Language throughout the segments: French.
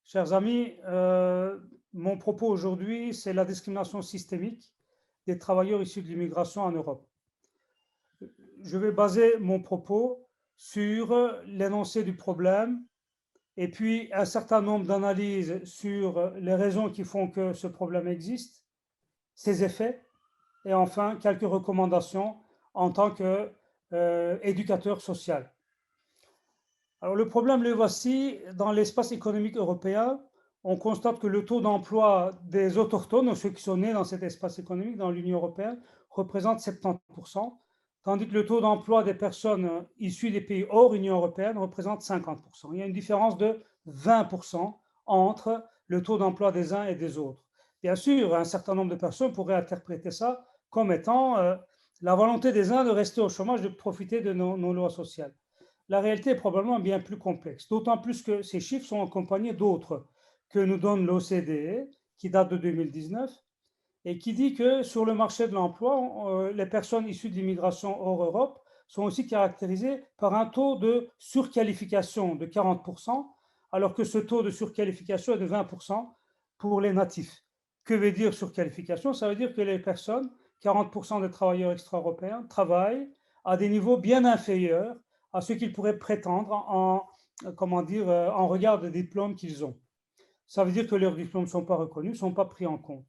Chers amis, mon propos aujourd'hui, c'est la discrimination systémique des travailleurs issus de l'immigration en Europe. Je vais baser mon propos sur l'énoncé du problème et puis un certain nombre d'analyses sur les raisons qui font que ce problème existe, ses effets et enfin quelques recommandations en tant qu'éducateur social. Alors le problème, le voici, dans l'espace économique européen, on constate que le taux d'emploi des autochtones, ceux qui sont nés dans cet espace économique, dans l'Union européenne, représente 70%, tandis que le taux d'emploi des personnes issues des pays hors Union européenne représente 50%. Il y a une différence de 20% entre le taux d'emploi des uns et des autres. Bien sûr, un certain nombre de personnes pourraient interpréter ça comme étant la volonté des uns de rester au chômage, de profiter de nos lois sociales. La réalité est probablement bien plus complexe, d'autant plus que ces chiffres sont accompagnés d'autres que nous donne l'OCDE, qui date de 2019, et qui dit que sur le marché de l'emploi, les personnes issues de l'immigration hors Europe sont aussi caractérisées par un taux de surqualification de 40%, alors que ce taux de surqualification est de 20% pour les natifs. Que veut dire surqualification? Ça veut dire que les personnes, 40% des travailleurs extra-européens, travaillent à des niveaux bien inférieurs à ce qu'ils pourraient prétendre en regard des diplômes qu'ils ont. Ça veut dire que leurs diplômes ne sont pas reconnus, ne sont pas pris en compte.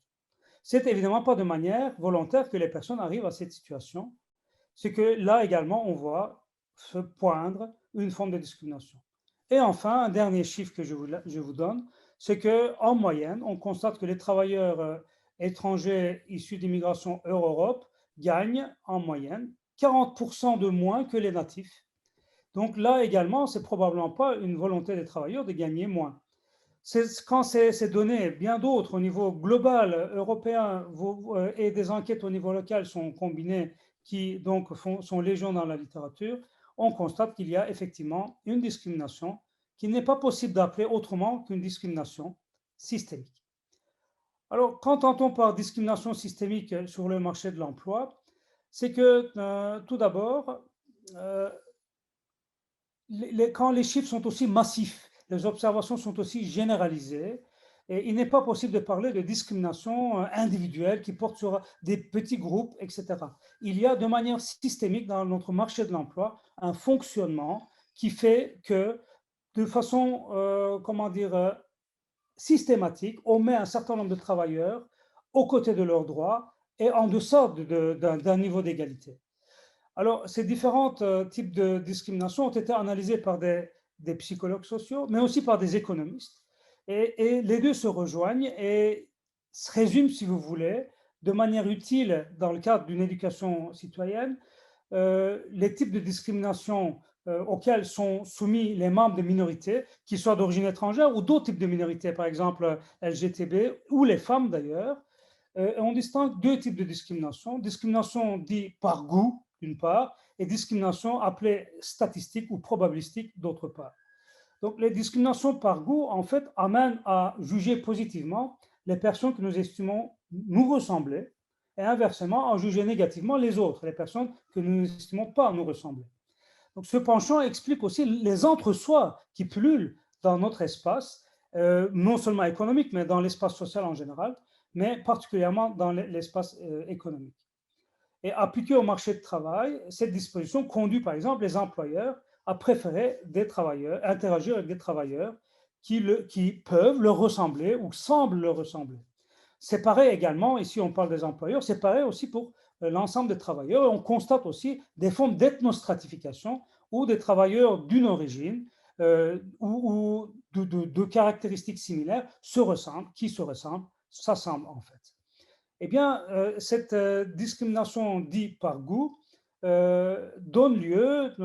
C'est évidemment pas de manière volontaire que les personnes arrivent à cette situation. C'est que là également, on voit se poindre une forme de discrimination. Et enfin, un dernier chiffre que je vous donne, c'est qu'en moyenne, on constate que les travailleurs étrangers issus d'immigration hors-Europe gagnent en moyenne 40% de moins que les natifs. Donc là également, c'est probablement pas une volonté des travailleurs de gagner moins. Quand ces données, bien d'autres au niveau global, européen et des enquêtes au niveau local sont combinées, qui donc sont légion dans la littérature, on constate qu'il y a effectivement une discrimination qui n'est pas possible d'appeler autrement qu'une discrimination systémique. Alors, qu'entend-on par discrimination systémique sur le marché de l'emploi? C'est que tout d'abord, euh, quand les chiffres sont aussi massifs, les observations sont aussi généralisées, et il n'est pas possible de parler de discrimination individuelle qui porte sur des petits groupes, etc. Il y a de manière systémique dans notre marché de l'emploi un fonctionnement qui fait que, de façon, systématique, on met un certain nombre de travailleurs aux côtés de leurs droits et en deçà d'un niveau d'égalité. Alors, ces différents types de discrimination ont été analysés par des psychologues sociaux, mais aussi par des économistes. Et les deux se rejoignent et se résument, si vous voulez, de manière utile dans le cadre d'une éducation citoyenne, les types de discrimination auxquels sont soumis les membres de minorités, qu'ils soient d'origine étrangère ou d'autres types de minorités, par exemple LGTB ou les femmes d'ailleurs. On distingue deux types de discrimination. Discrimination dite par goût, d'une part, et discrimination appelée statistique ou probabilistique, d'autre part. Donc, les discriminations par goût, en fait, amènent à juger positivement les personnes que nous estimons nous ressembler, et inversement, à juger négativement les autres, les personnes que nous n'estimons pas nous ressembler. Donc, ce penchant explique aussi les entre-soi qui pullulent dans notre espace, non seulement économique, mais dans l'espace social en général, mais particulièrement dans l'espace économique. Et appliquée au marché de travail, cette disposition conduit par exemple les employeurs à préférer des travailleurs, interagir avec des travailleurs qui peuvent leur ressembler ou semblent leur ressembler. C'est pareil également, ici on parle des employeurs, c'est pareil aussi pour l'ensemble des travailleurs. Et on constate aussi des formes d'ethnostratification où des travailleurs d'une origine ou de caractéristiques similaires se ressemblent, qui se ressemblent, s'assemblent en fait. Eh bien, cette discrimination dite par goût donne lieu,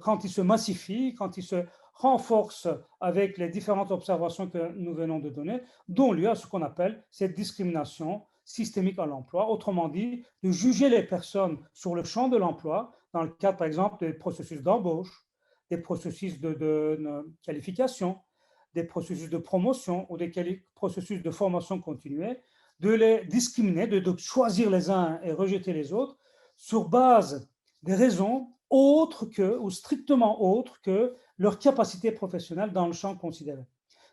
quand il se massifie, quand il se renforce avec les différentes observations que nous venons de donner, donne lieu à ce qu'on appelle cette discrimination systémique à l'emploi. Autrement dit, de juger les personnes sur le champ de l'emploi, dans le cadre, par exemple, des processus d'embauche, des processus de qualification, des processus de promotion ou des processus de formation continuée, de les discriminer, de choisir les uns et rejeter les autres sur base des raisons autres que, ou strictement autres que leur capacité professionnelle dans le champ considéré.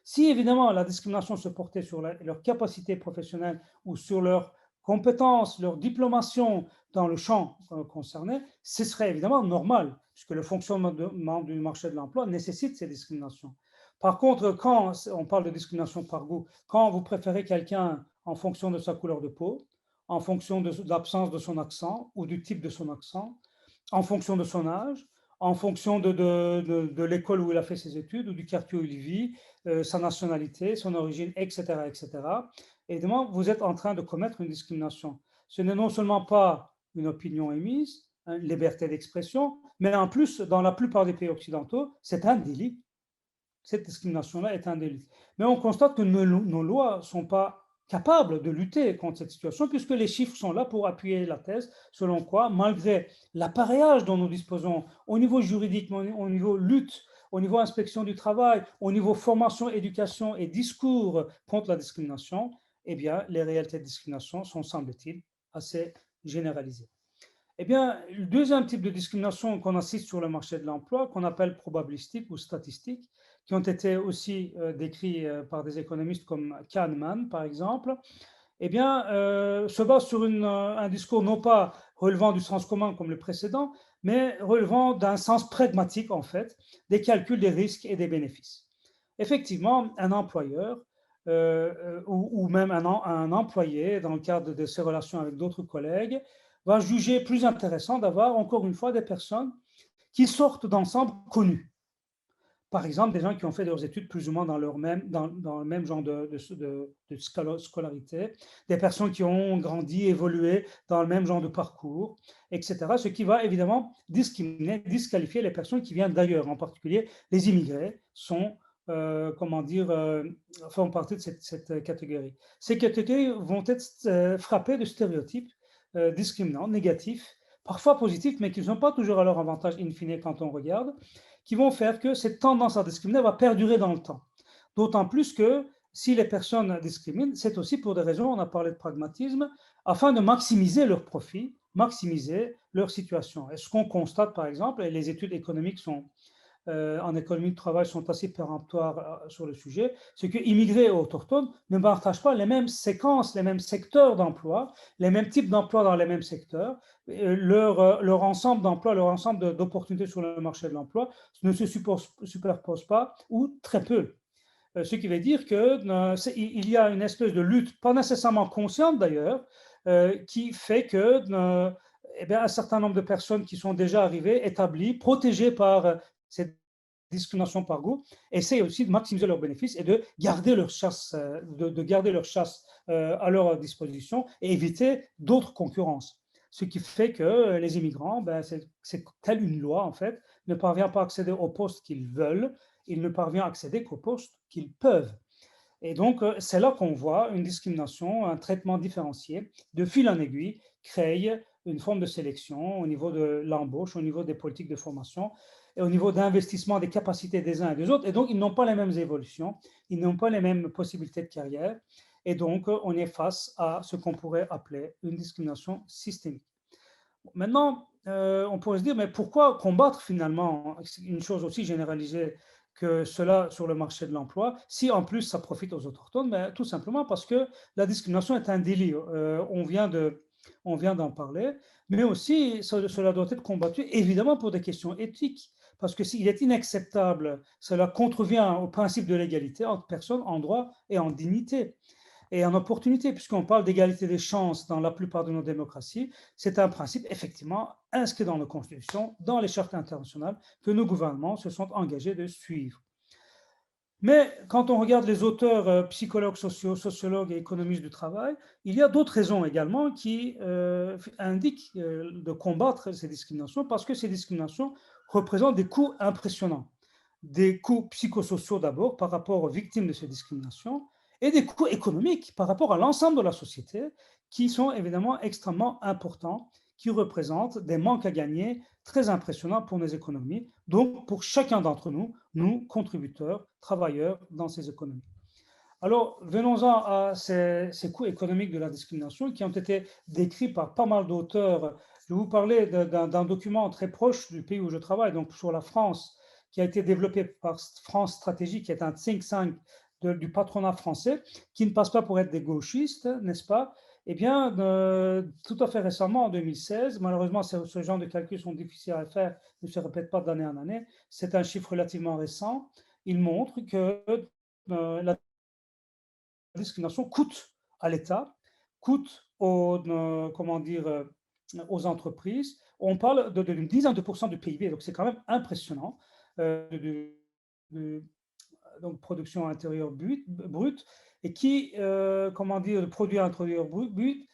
Si évidemment la discrimination se portait sur leur capacité professionnelle ou sur leurs compétences, leur diplomation dans le champ concerné, ce serait évidemment normal, puisque le fonctionnement du marché de l'emploi nécessite ces discriminations. Par contre, quand on parle de discrimination par goût, quand vous préférez quelqu'un en fonction de sa couleur de peau, en fonction de l'absence de son accent ou du type de son accent, en fonction de son âge, en fonction de l'école où il a fait ses études ou du quartier où il vit, sa nationalité, son origine, etc., etc. Évidemment, vous êtes en train de commettre une discrimination. Ce n'est non seulement pas une opinion émise, hein, liberté d'expression, mais en plus, dans la plupart des pays occidentaux, c'est un délit. Cette discrimination-là est un délit. Mais on constate que nos lois ne sont pas capables de lutter contre cette situation, puisque les chiffres sont là pour appuyer la thèse, selon quoi, malgré l'appareillage dont nous disposons au niveau juridique, au niveau lutte, au niveau inspection du travail, au niveau formation, éducation et discours contre la discrimination, eh bien, les réalités de discrimination sont, semble-t-il, assez généralisées. Eh bien, le deuxième type de discrimination qu'on assiste sur le marché de l'emploi, qu'on appelle probabilistique ou statistique, qui ont été aussi décrits par des économistes comme Kahneman, par exemple, eh bien, se base sur un discours non pas relevant du sens commun comme le précédent, mais relevant d'un sens pragmatique, en fait, des calculs des risques et des bénéfices. Effectivement, un employeur ou même un employé, dans le cadre de ses relations avec d'autres collègues, va juger plus intéressant d'avoir, encore une fois, des personnes qui sortent d'ensemble connus. Par exemple, des gens qui ont fait leurs études plus ou moins dans le même genre de scolarité, des personnes qui ont grandi, évolué dans le même genre de parcours, etc. Ce qui va évidemment disqualifier les personnes qui viennent d'ailleurs, en particulier les immigrés font partie de cette catégorie. Ces catégories vont être frappées de stéréotypes discriminants, négatifs, parfois positifs, mais qui ne sont pas toujours à leur avantage in fine quand on regarde, qui vont faire que cette tendance à discriminer va perdurer dans le temps. D'autant plus que si les personnes discriminent, c'est aussi pour des raisons, on a parlé de pragmatisme, afin de maximiser leurs profits, maximiser leur situation. Et ce qu'on constate, par exemple, et les études économiques en économie de travail sont assez péremptoires sur le sujet, c'est que immigrés et autochtones ne partagent pas les mêmes séquences, les mêmes secteurs d'emploi, les mêmes types d'emplois dans les mêmes secteurs. Leur ensemble d'emplois, leur ensemble d'opportunités sur le marché de l'emploi ne se superposent pas ou très peu. Ce qui veut dire qu'il y a une espèce de lutte, pas nécessairement consciente d'ailleurs, qui fait que eh bien, un certain nombre de personnes qui sont déjà arrivées, établies, protégées par cette discrimination par goût, essaient aussi de maximiser leurs bénéfices et de garder leur chasse, à leur disposition et éviter d'autres concurrences. Ce qui fait que les immigrants, ben, c'est telle une loi en fait, ne parviennent pas à accéder aux postes qu'ils veulent, ils ne parviennent à accéder qu'aux postes qu'ils peuvent. Et donc, c'est là qu'on voit une discrimination, un traitement différencié, de fil en aiguille, crée une forme de sélection au niveau de l'embauche, au niveau des politiques de formation et au niveau d'investissement des capacités des uns et des autres. Et donc, ils n'ont pas les mêmes évolutions, ils n'ont pas les mêmes possibilités de carrière. Et donc, on est face à ce qu'on pourrait appeler une discrimination systémique. Maintenant, on pourrait se dire, mais pourquoi combattre finalement une chose aussi généralisée que cela sur le marché de l'emploi, si en plus ça profite aux autochtones? Ben, tout simplement parce que la discrimination est un délit. On vient d'en parler, mais aussi cela doit être combattu évidemment pour des questions éthiques, parce que s'il est inacceptable, cela contrevient au principe de l'égalité entre personnes en droit et en dignité et en opportunité, puisqu'on parle d'égalité des chances dans la plupart de nos démocraties. C'est un principe effectivement inscrit dans nos constitutions, dans les chartes internationales que nos gouvernements se sont engagés de suivre. Mais quand on regarde les auteurs psychologues, sociologues et économistes du travail, il y a d'autres raisons également qui indiquent de combattre ces discriminations, parce que ces discriminations représentent des coûts impressionnants. Des coûts psychosociaux d'abord par rapport aux victimes de ces discriminations, et des coûts économiques par rapport à l'ensemble de la société, qui sont évidemment extrêmement importants, qui représentent des manques à gagner très impressionnants pour nos économies, donc pour chacun d'entre nous, nous, contributeurs, travailleurs dans ces économies. Alors, venons-en à ces coûts économiques de la discrimination qui ont été décrits par pas mal d'auteurs. Je vais vous parler d'un document très proche du pays où je travaille, donc sur la France, qui a été développé par France Stratégie, qui est un think tank du patronat français, qui ne passent pas pour être des gauchistes, n'est-ce pas? Eh bien, tout à fait récemment, en 2016, malheureusement, ce genre de calculs sont difficiles à faire, ne se répètent pas d'année en année, c'est un chiffre relativement récent, il montre que la discrimination coûte à l'État, coûte comment dire, aux entreprises. On parle d'une dizaine de pourcents du PIB, donc c'est quand même impressionnant, de, de, donc production intérieure brute, et qui, comment dire, le produit intérieur brut,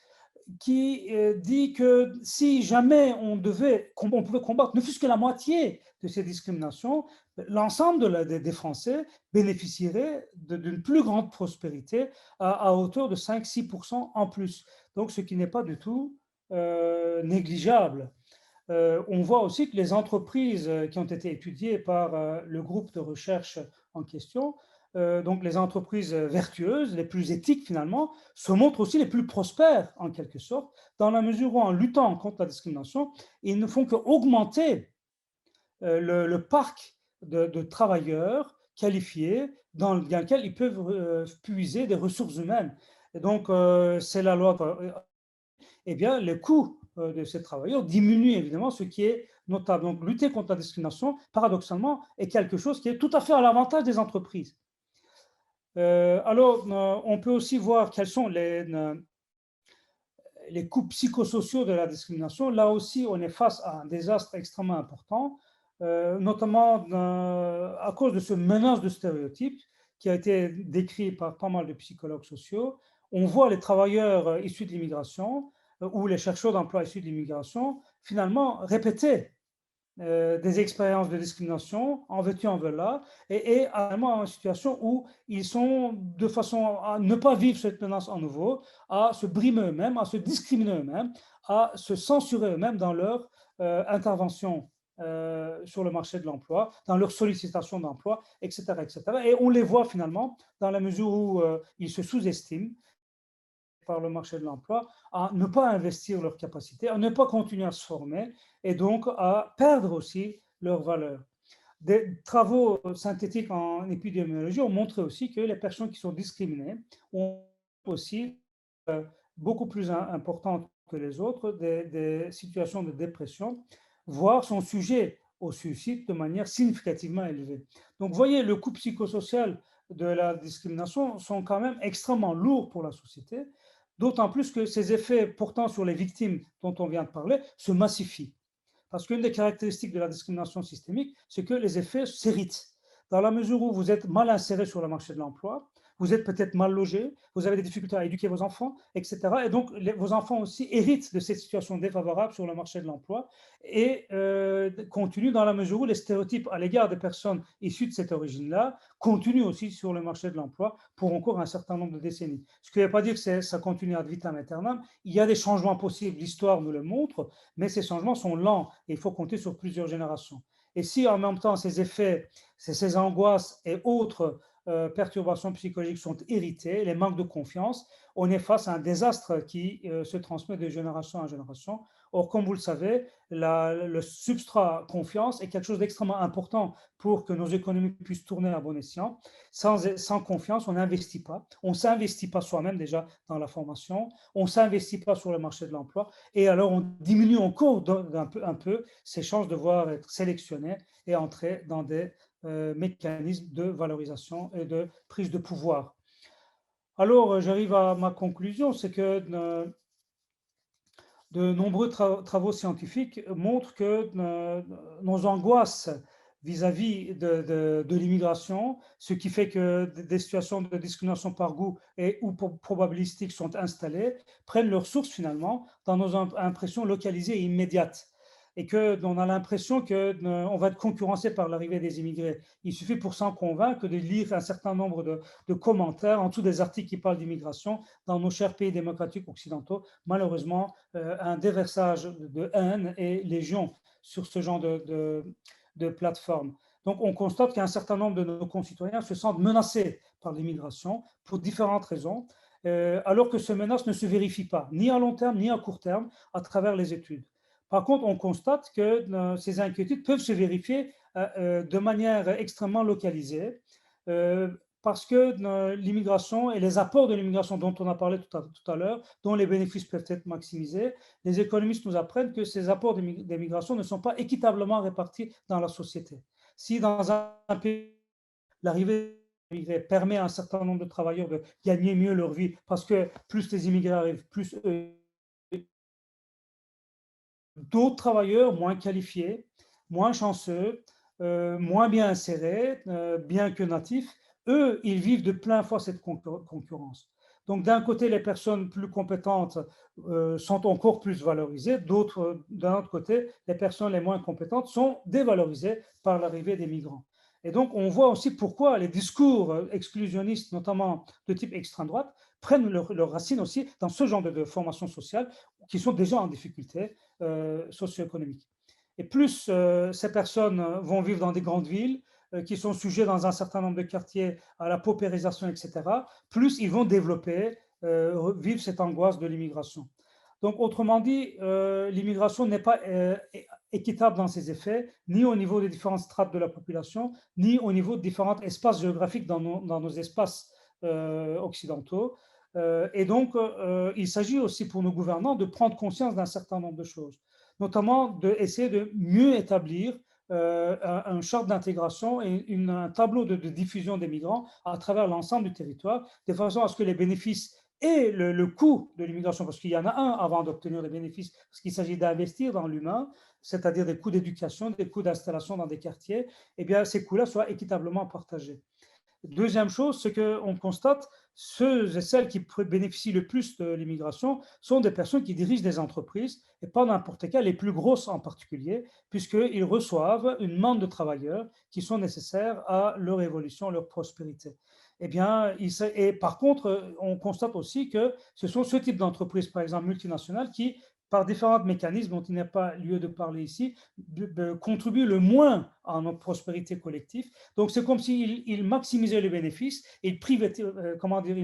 qui dit que si jamais on pouvait combattre ne fût-ce que la moitié de ces discriminations, l'ensemble des Français bénéficierait d'une plus grande prospérité à hauteur de 5-6% en plus. Donc, ce qui n'est pas du tout négligeable. On voit aussi que les entreprises qui ont été étudiées par le groupe de recherche en question, donc les entreprises vertueuses, les plus éthiques finalement, se montrent aussi les plus prospères en quelque sorte, dans la mesure où en luttant contre la discrimination, ils ne font qu'augmenter le parc de travailleurs qualifiés dans lequel ils peuvent puiser des ressources humaines. Et donc, c'est la loi eh bien, les coûts de ces travailleurs diminuent évidemment, ce qui est notable. Donc, lutter contre la discrimination, paradoxalement, est quelque chose qui est tout à fait à l'avantage des entreprises. Alors, on peut aussi voir quels sont les coûts psychosociaux de la discrimination. Là aussi, on est face à un désastre extrêmement important, notamment à cause de ce menace de stéréotypes qui a été décrit par pas mal de psychologues sociaux. On voit les travailleurs issus de l'immigration ou les chercheurs d'emploi issus de l'immigration finalement répéter des expériences de discrimination en veux-tu, en voilà, et également en situation où ils sont de façon à ne pas vivre cette menace en nouveau, à se brimer eux-mêmes, à se discriminer eux-mêmes, à se censurer eux-mêmes dans leur intervention sur le marché de l'emploi, dans leur sollicitation d'emploi, etc., etc. Et on les voit finalement dans la mesure où ils se sous-estiment par le marché de l'emploi, à ne pas investir leurs capacités, à ne pas continuer à se former et donc à perdre aussi leur valeur. Des travaux synthétiques en épidémiologie ont montré aussi que les personnes qui sont discriminées ont aussi beaucoup plus importantes que les autres des situations de dépression, voire sont sujets au suicide de manière significativement élevée. Donc, vous voyez, le coût psychosocial de la discrimination sont quand même extrêmement lourds pour la société, d'autant plus que ces effets portant sur les victimes dont on vient de parler se massifient. Parce qu'une des caractéristiques de la discrimination systémique, c'est que les effets s'héritent. Dans la mesure où vous êtes mal inséré sur le marché de l'emploi, vous êtes peut-être mal logé, vous avez des difficultés à éduquer vos enfants, etc. Et donc, vos enfants aussi héritent de cette situation défavorable sur le marché de l'emploi et continuent dans la mesure où les stéréotypes à l'égard des personnes issues de cette origine-là continuent aussi sur le marché de l'emploi pour encore un certain nombre de décennies. Ce qui ne veut pas dire que ça continue ad vitam aeternam. Il y a des changements possibles, l'histoire nous le montre, mais ces changements sont lents et il faut compter sur plusieurs générations. Et si en même temps ces effets, ces angoisses et autres perturbations psychologiques sont héritées, les manques de confiance, on est face à un désastre qui se transmet de génération en génération. Or, comme vous le savez, le substrat confiance est quelque chose d'extrêmement important pour que nos économies puissent tourner à bon escient. Sans confiance, on n'investit pas. On ne s'investit pas soi-même déjà dans la formation. On ne s'investit pas sur le marché de l'emploi. Et alors, on diminue encore un peu ses chances de voir être sélectionné et entrer dans des mécanismes de valorisation et de prise de pouvoir. Alors, j'arrive à ma conclusion, c'est que de nombreux travaux scientifiques montrent que nos angoisses vis-à-vis de l'immigration, ce qui fait que des situations de discrimination par goût et ou probabilistiques sont installées, prennent leur source finalement dans nos impressions localisées et immédiates. Et qu'on a l'impression qu'on va être concurrencé par l'arrivée des immigrés. Il suffit pour s'en convaincre de lire un certain nombre de commentaires en dessous des articles qui parlent d'immigration dans nos chers pays démocratiques occidentaux. Malheureusement, un déversage de haine et légion sur ce genre de plateforme. Donc, on constate qu'un certain nombre de nos concitoyens se sentent menacés par l'immigration pour différentes raisons, alors que ces menaces ne se vérifient pas, ni à long terme, ni à court terme, à travers les études. Par contre, on constate que ces inquiétudes peuvent se vérifier de manière extrêmement localisée, parce que l'immigration et les apports de l'immigration dont on a parlé tout à l'heure, dont les bénéfices peuvent être maximisés, les économistes nous apprennent que ces apports d'immigration ne sont pas équitablement répartis dans la société. Si dans un pays, l'arrivée des immigrés permet à un certain nombre de travailleurs de gagner mieux leur vie, parce que plus les immigrés arrivent, plus d'autres travailleurs moins qualifiés, moins chanceux, moins bien insérés, bien que natifs, eux, ils vivent de plein fouet cette concurrence. Donc d'un côté, les personnes plus compétentes sont encore plus valorisées, d'un autre côté, les personnes les moins compétentes sont dévalorisées par l'arrivée des migrants. Et donc on voit aussi pourquoi les discours exclusionnistes, notamment de type extrême droite, prennent leur racine aussi dans ce genre de formation sociale qui sont déjà en difficulté socio-économique. Et plus ces personnes vont vivre dans des grandes villes, qui sont sujets dans un certain nombre de quartiers à la paupérisation, etc., plus ils vont développer, vivre cette angoisse de l'immigration. Donc, autrement dit, l'immigration n'est pas équitable dans ses effets, ni au niveau des différentes strates de la population, ni au niveau de différents espaces géographiques dans nos espaces occidentaux. Et donc, il s'agit aussi pour nos gouvernants de prendre conscience d'un certain nombre de choses, notamment d'essayer de mieux établir un charte d'intégration et un tableau de diffusion des migrants à travers l'ensemble du territoire, de façon à ce que les bénéfices et le coût de l'immigration, parce qu'il y en a un avant d'obtenir les bénéfices, parce qu'il s'agit d'investir dans l'humain, c'est-à-dire des coûts d'éducation, des coûts d'installation dans des quartiers, et bien ces coûts-là soient équitablement partagés. Deuxième chose, c'est qu'on constate ceux et celles qui bénéficient le plus de l'immigration sont des personnes qui dirigent des entreprises, et pas n'importe quelles, les plus grosses en particulier, puisqu'ils reçoivent une main de travailleurs qui sont nécessaires à leur évolution, à leur prospérité. Eh bien, et par contre, on constate aussi que ce sont ce type d'entreprises, par exemple multinationales, qui, par différents mécanismes dont il n'y a pas lieu de parler ici, contribuent le moins à notre prospérité collective. Donc, c'est comme s'ils maximisaient les bénéfices, ils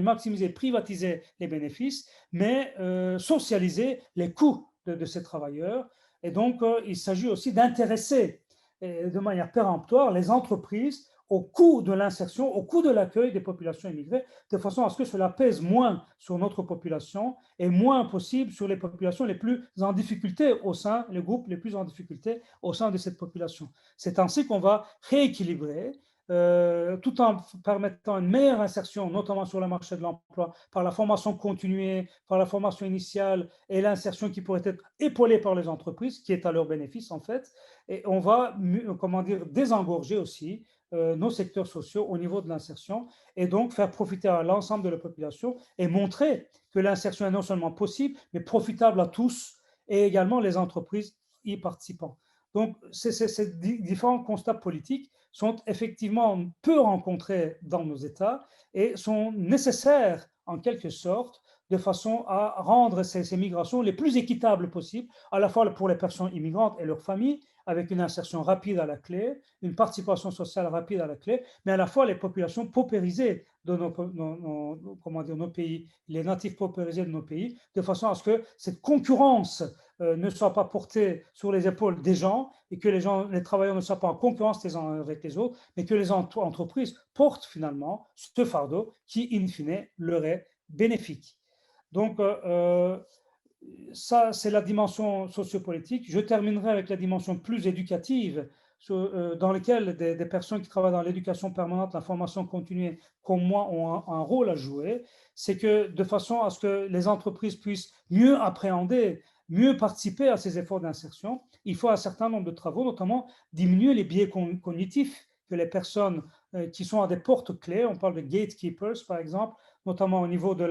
maximisaient, privatisaient les bénéfices, mais socialisaient les coûts de ces travailleurs. Et donc, il s'agit aussi d'intéresser de manière péremptoire les entreprises au coût de l'insertion, au coût de l'accueil des populations immigrées, de façon à ce que cela pèse moins sur notre population et moins possible sur les populations les plus en difficulté au sein, les groupes les plus en difficulté au sein de cette population. C'est ainsi qu'on va rééquilibrer tout en permettant une meilleure insertion, notamment sur le marché de l'emploi, par la formation continuée, par la formation initiale et l'insertion qui pourrait être épaulée par les entreprises, qui est à leur bénéfice en fait. Et on va, désengorger aussi nos secteurs sociaux au niveau de l'insertion et donc faire profiter à l'ensemble de la population et montrer que l'insertion est non seulement possible, mais profitable à tous et également les entreprises y participant. Donc, ces différents constats politiques sont effectivement peu rencontrés dans nos États et sont nécessaires en quelque sorte de façon à rendre ces migrations les plus équitables possibles, à la fois pour les personnes immigrantes et leurs familles, avec une insertion rapide à la clé, une participation sociale rapide à la clé, mais à la fois les populations paupérisées de nos pays, les natifs paupérisés de nos pays, de façon à ce que cette concurrence ne soit pas portée sur les épaules des gens et que les travailleurs ne soient pas en concurrence les uns avec les autres, mais que les entreprises portent finalement ce fardeau qui, in fine, leur est bénéfique. Donc, ça, c'est la dimension sociopolitique. Je terminerai avec la dimension plus éducative, dans laquelle des personnes qui travaillent dans l'éducation permanente, la formation continue, comme moi, ont un rôle à jouer. C'est que de façon à ce que les entreprises puissent mieux appréhender, mieux participer à ces efforts d'insertion, il faut un certain nombre de travaux, notamment diminuer les biais cognitifs que les personnes qui sont à des portes clés, on parle de gatekeepers par exemple, notamment au niveau de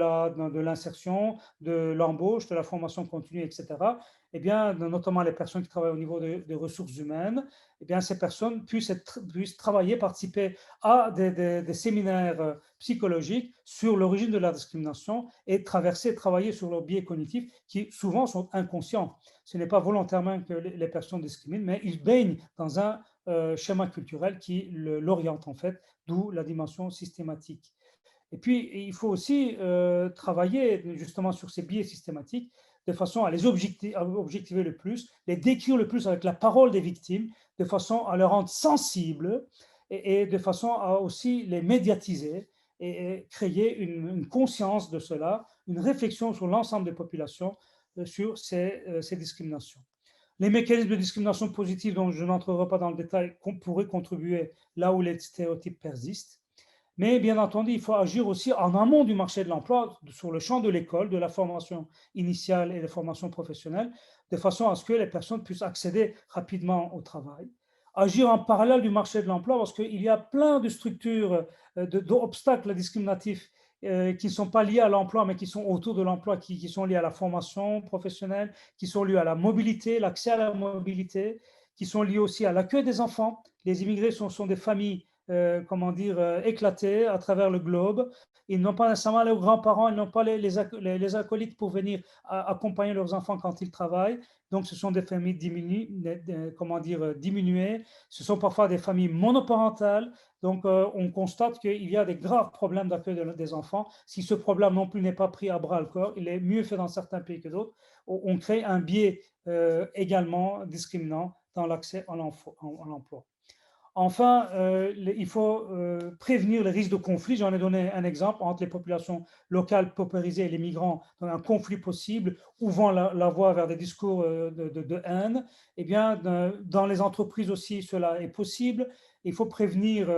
l'insertion, de l'embauche, de la formation continue, etc., eh bien, notamment les personnes qui travaillent au niveau des ressources humaines, eh bien, ces personnes puissent travailler, participer à des séminaires psychologiques sur l'origine de la discrimination et travailler sur leurs biais cognitifs qui souvent sont inconscients. Ce n'est pas volontairement que les personnes discriminent, mais ils baignent dans un schéma culturel qui l'oriente en fait, d'où la dimension systématique. Et puis, il faut aussi travailler justement sur ces biais systématiques de façon à les objectiver le plus, les décrire le plus avec la parole des victimes, de façon à les rendre sensibles et de façon à aussi les médiatiser et créer une conscience de cela, une réflexion sur l'ensemble des populations sur ces discriminations. Les mécanismes de discrimination positive, dont je n'entrerai pas dans le détail, pourraient contribuer là où les stéréotypes persistent. Mais bien entendu, il faut agir aussi en amont du marché de l'emploi, sur le champ de l'école, de la formation initiale et de la formation professionnelle, de façon à ce que les personnes puissent accéder rapidement au travail. Agir en parallèle du marché de l'emploi, parce qu'il y a plein de structures, d'obstacles discriminatifs qui ne sont pas liés à l'emploi, mais qui sont autour de l'emploi, qui sont liés à la formation professionnelle, qui sont liés à la mobilité, l'accès à la mobilité, qui sont liés aussi à l'accueil des enfants. Les immigrés sont des familles éclatés à travers le globe. Ils n'ont pas nécessairement leurs grands-parents, ils n'ont pas les acolytes pour venir accompagner leurs enfants quand ils travaillent. Donc, ce sont des familles diminuées. Ce sont parfois des familles monoparentales. Donc, on constate qu'il y a des graves problèmes d'accueil des enfants. Si ce problème non plus n'est pas pris à bras le corps, il est mieux fait dans certains pays que d'autres. On crée un biais également discriminant dans l'accès à l'emploi. Enfin, il faut prévenir les risques de conflit. J'en ai donné un exemple entre les populations locales paupérisées et les migrants, dans un conflit possible, ouvrant la voie vers des discours de haine. Eh bien, dans les entreprises aussi, cela est possible. Il faut prévenir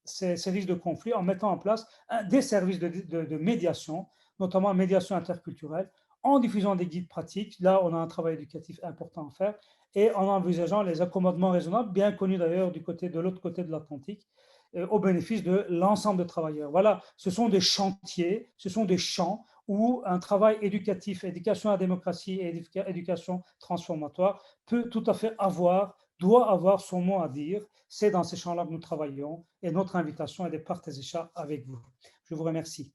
ces risques de conflit en mettant en place des services de médiation, notamment médiation interculturelle, en diffusant des guides pratiques. Là, on a un travail éducatif important à faire et en envisageant les accommodements raisonnables, bien connus d'ailleurs de l'autre côté de l'Atlantique, au bénéfice de l'ensemble des travailleurs. Voilà, ce sont des chantiers, ce sont des champs où un travail éducatif, éducation à la démocratie et éducation transformatoire peut tout à fait doit avoir son mot à dire. C'est dans ces champs-là que nous travaillons et notre invitation est de partager ça avec vous. Je vous remercie.